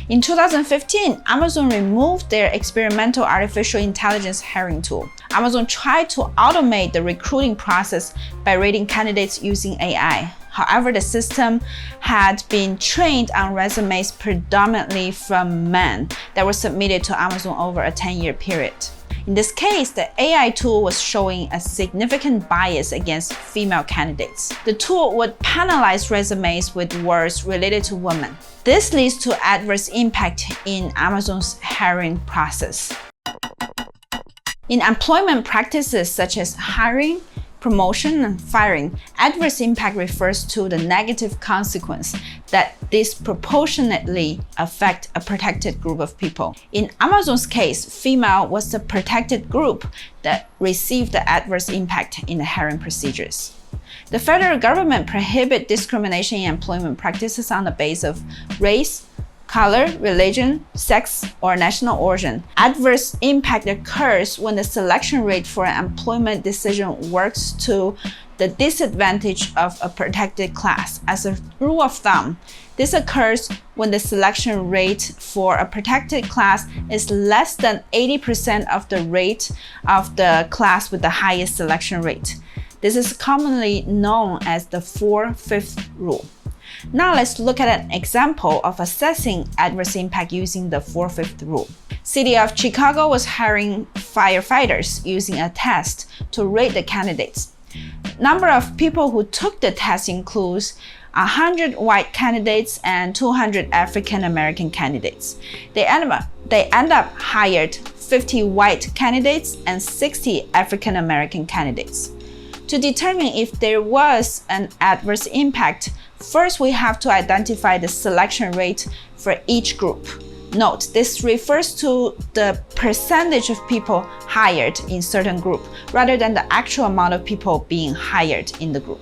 In 2015, Amazon removed their experimental artificial intelligence hiring tool. Amazon tried to automate the recruiting process by rating candidates using AI. However, the system had been trained on resumes predominantly from men that were submitted to Amazon over a 10-year period. In this case, the AI tool was showing a significant bias against female candidates. The tool would penalize resumes with words related to women. This leads to adverse impact in Amazon's hiring process. In employment practices such as hiring, promotion, and firing, adverse impact refers to the negative consequence that disproportionately affect a protected group of people. In Amazon's case, female was the protected group that received the adverse impact in the hiring procedures. The federal government prohibits discrimination in employment practices on the basis of race, color, religion, sex, or national origin. Adverse impact occurs when the selection rate for an employment decision works to the disadvantage of a protected class. As a rule of thumb, this occurs when the selection rate for a protected class is less than 80% of the rate of the class with the highest selection rate. This is commonly known as the 4/5 rule. Now let's look at an example of assessing adverse impact using the 4/5 rule. City of Chicago was hiring firefighters using a test to rate the candidates. Number of people who took the test includes 100 white candidates and 200 African American candidates. They end up hired 50 white candidates and 60 African American candidates. To determine if there was an adverse impact, first we have to identify the selection rate for each group. Note, this refers to the percentage of people hired in certain group rather than the actual amount of people being hired in the group.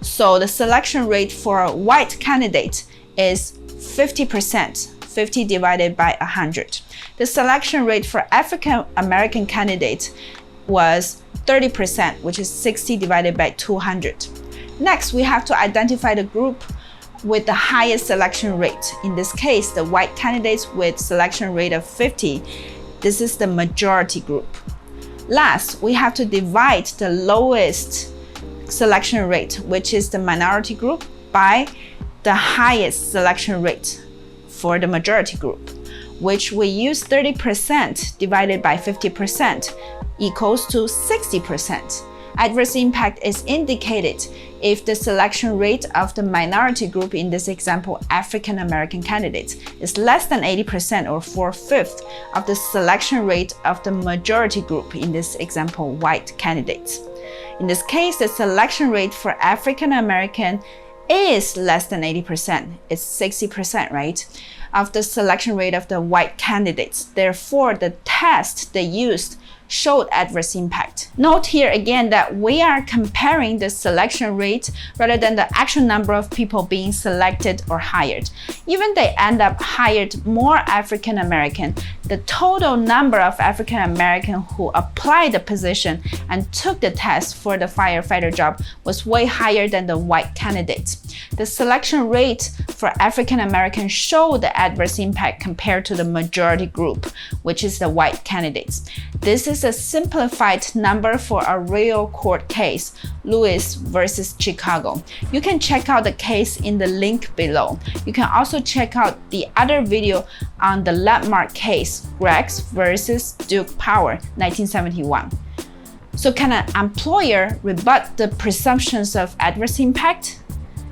So the selection rate for a white candidate is 50%, 50 divided by 100. The selection rate for African American candidates was 30%, which is 60 divided by 200. Next, we have to identify the group with the highest selection rate. In this case, the white candidates with selection rate of 50. This is the majority group. Last, we have to divide the lowest selection rate, which is the minority group, by the highest selection rate for the majority group, which we use 30% divided by 50% equals to 60%. Adverse impact is indicated if the selection rate of the minority group, in this example African American candidates, is less than 80% or 4/5 of the selection rate of the majority group, in this example white candidates. In this case, the selection rate for African American is less than 80%. It's 60%, right? Of the selection rate of the white candidates. Therefore, the test they used showed adverse impact. Note here again that we are comparing the selection rate rather than the actual number of people being selected or hired. Even they end up hired more African American, the total number of African American who applied the position and took the test for the firefighter job was way higher than the white candidates. The selection rate for African American showed the adverse impact compared to the majority group, which is the white candidates. This is a simplified number for a real court case, Lewis versus Chicago. You can check out the case in the link below. You can also check out the other video on the landmark case, Gregs versus Duke Power, 1971. So can an employer rebut the presumptions of adverse impact?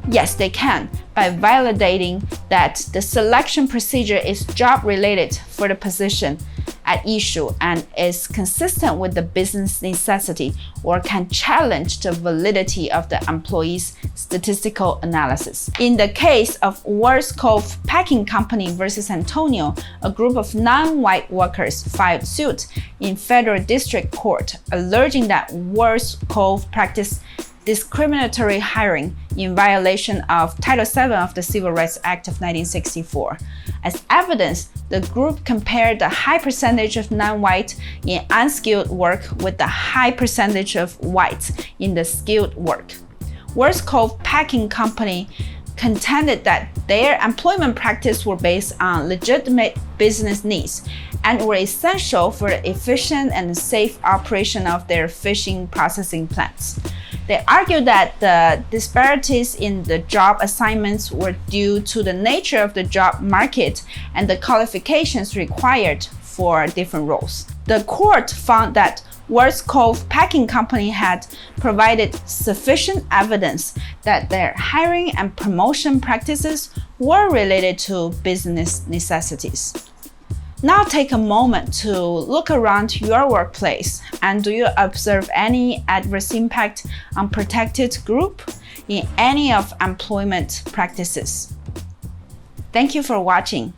Yes, they can, by validating that the selection procedure is job-related for the position at issue and is consistent with the business necessity or can challenge the validity of the employee's statistical analysis. In the case of Wars Cove Packing Company versus Antonio, a group of non-white workers filed suit in federal district court alleging that Wars Cove practiced discriminatory hiring in violation of Title VII of the Civil Rights Act of 1964. As evidence, the group compared the high percentage of non-white in unskilled work with the high percentage of whites in the skilled work. Wars Cove Packing Company contended that their employment practices were based on legitimate business needs and were essential for the efficient and safe operation of their fishing processing plants. They argued that the disparities in the job assignments were due to the nature of the job market and the qualifications required for different roles. The court found that Wards Cove Packing Company had provided sufficient evidence that their hiring and promotion practices were related to business necessities. Now take a moment to look around your workplace, and do you observe any adverse impact on protected group in any of employment practices? Thank you for watching.